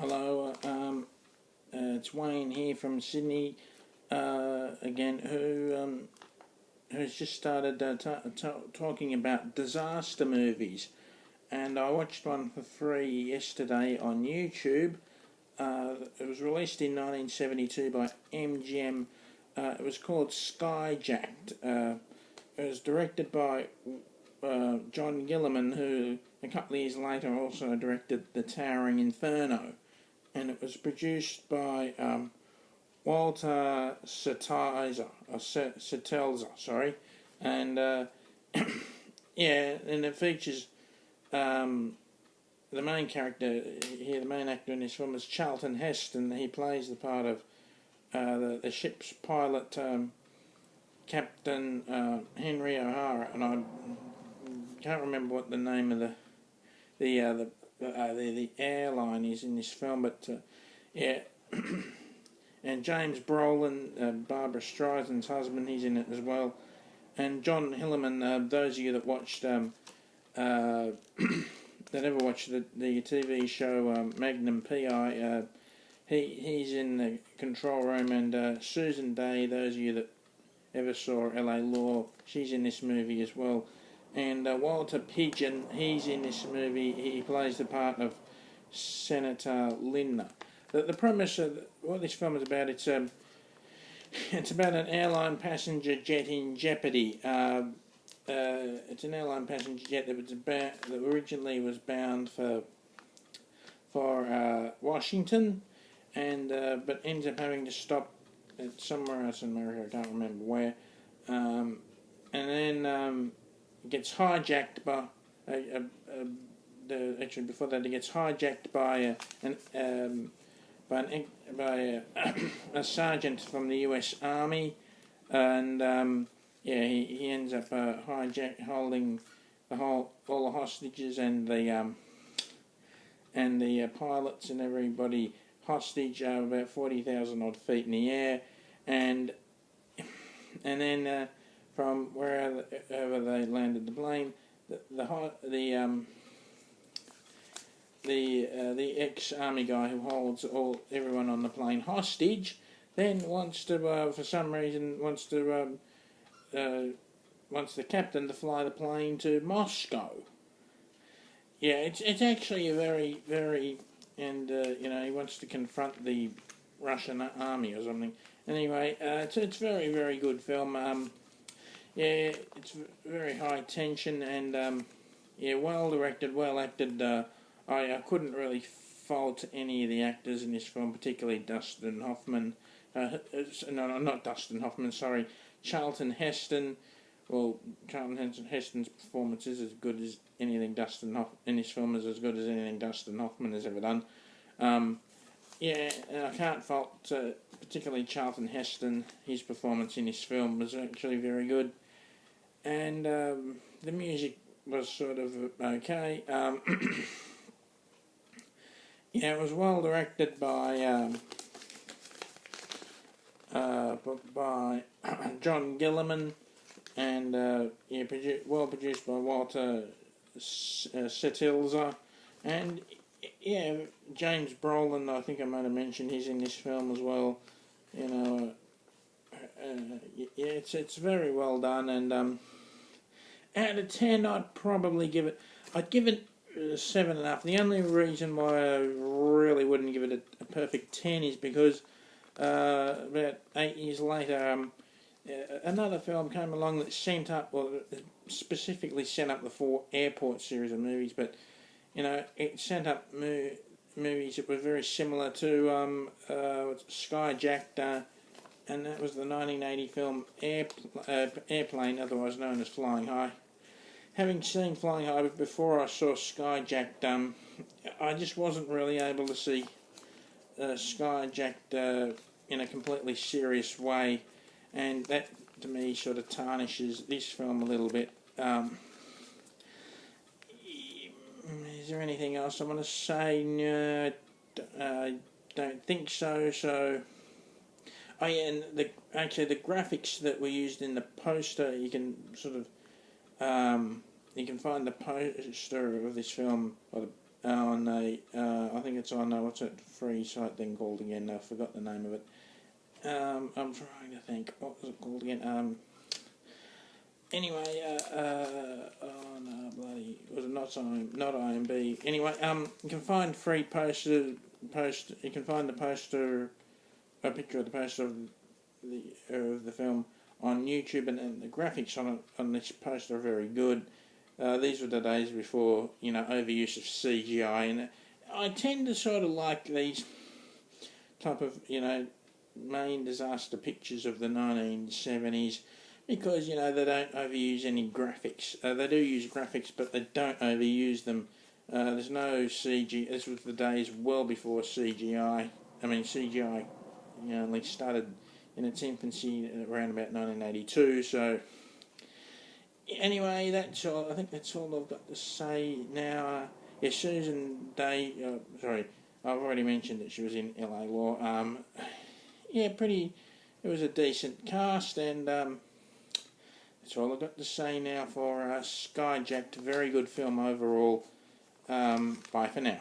Hello, it's Wayne here from Sydney again, who's just started talking about disaster movies, and I watched one for free yesterday on YouTube. It was released in 1972 by MGM. It was called Skyjacked. It was directed by John Gilliman, who a couple of years later also directed The Towering Inferno. And it was produced by Walter Satelza, sorry, and yeah, and it features the main character here, the main actor in this film is Charlton Heston. He plays the part of the ship's pilot, Captain Henry O'Hara, and I can't remember what the name of the airline is in this film, but yeah, and James Brolin, Barbara Streisand's husband, he's in it as well, and John Hillerman. Those of you that watched that ever watched the TV show Magnum PI, he's in the control room, and Susan Day. Those of you that ever saw LA Law, she's in this movie as well. And Walter Pidgeon, he's in this movie. He plays the part of Senator Lindner. The premise of what this film is about, it's about an airline passenger jet in jeopardy. It's an airline passenger jet that originally was bound for Washington, and but ends up having to stop at somewhere else in America. I can't remember where. And then gets hijacked by actually before that it gets hijacked by a sergeant from the U.S. Army, and yeah, he ends up holding all the hostages and the pilots and everybody hostage about 40,000 odd feet in the air, and then from wherever they landed the plane, the ex-army guy who holds everyone on the plane hostage then wants to for some reason wants the captain to fly the plane to Moscow. Yeah, it's actually a very and he wants to confront the Russian army or something. Anyway, it's very, very good film. Yeah, it's very high tension and yeah, well directed, well acted. I couldn't really fault any of the actors in this film, particularly Dustin Hoffman. No, not Dustin Hoffman. Sorry, Charlton Heston. Well, Charlton Heston's performance is as good as anything in this film is as good as anything Dustin Hoffman has ever done. Yeah, and I can't fault particularly Charlton Heston. His performance in this film was actually very good. And the music was sort of okay. Yeah, it was well directed by John Gilliman, and yeah, well produced by Walter Satelza, and yeah, James Brolin. I think I might have mentioned he's in this film as well. You know, yeah, it's very well done, and out of 10, I'd probably give it. I'd give it 7.5. The only reason why I really wouldn't give it a perfect 10 is because about 8 years later, another film came along that specifically sent up the 4 Airport series of movies, but you know, it sent up movies that were very similar to Skyjacked, and that was the 1980 film Airplane, otherwise known as Flying High. Having seen Flying High before I saw Skyjacked, I just wasn't really able to see Skyjacked in a completely serious way, and that to me sort of tarnishes this film a little bit. Is there anything else I want to say? No, I don't think so. So, oh yeah, and the graphics that were used in the poster, you can sort of you can find the poster of this film, or on a, I think it's on what's that free site thing called again? I forgot the name of it. I'm trying to think. What was it called again? Anyway, oh no, bloody, was it not IMB? Anyway, you can find free you can find the poster, a picture of the poster of the film on YouTube, and the graphics on this poster are very good. These were the days before, overuse of CGI, and I tend to sort of like these type of, main disaster pictures of the 1970s because, they don't overuse any graphics. They do use graphics, but they don't overuse them. There's no CG. This was the days well before CGI. CGI, only started in its infancy around about 1982, so... Anyway, that's all. I think that's all I've got to say now. Susan Day. Sorry, I've already mentioned that she was in LA Law. Pretty. It was a decent cast, and that's all I've got to say now for Skyjacked. Very good film overall. Bye for now.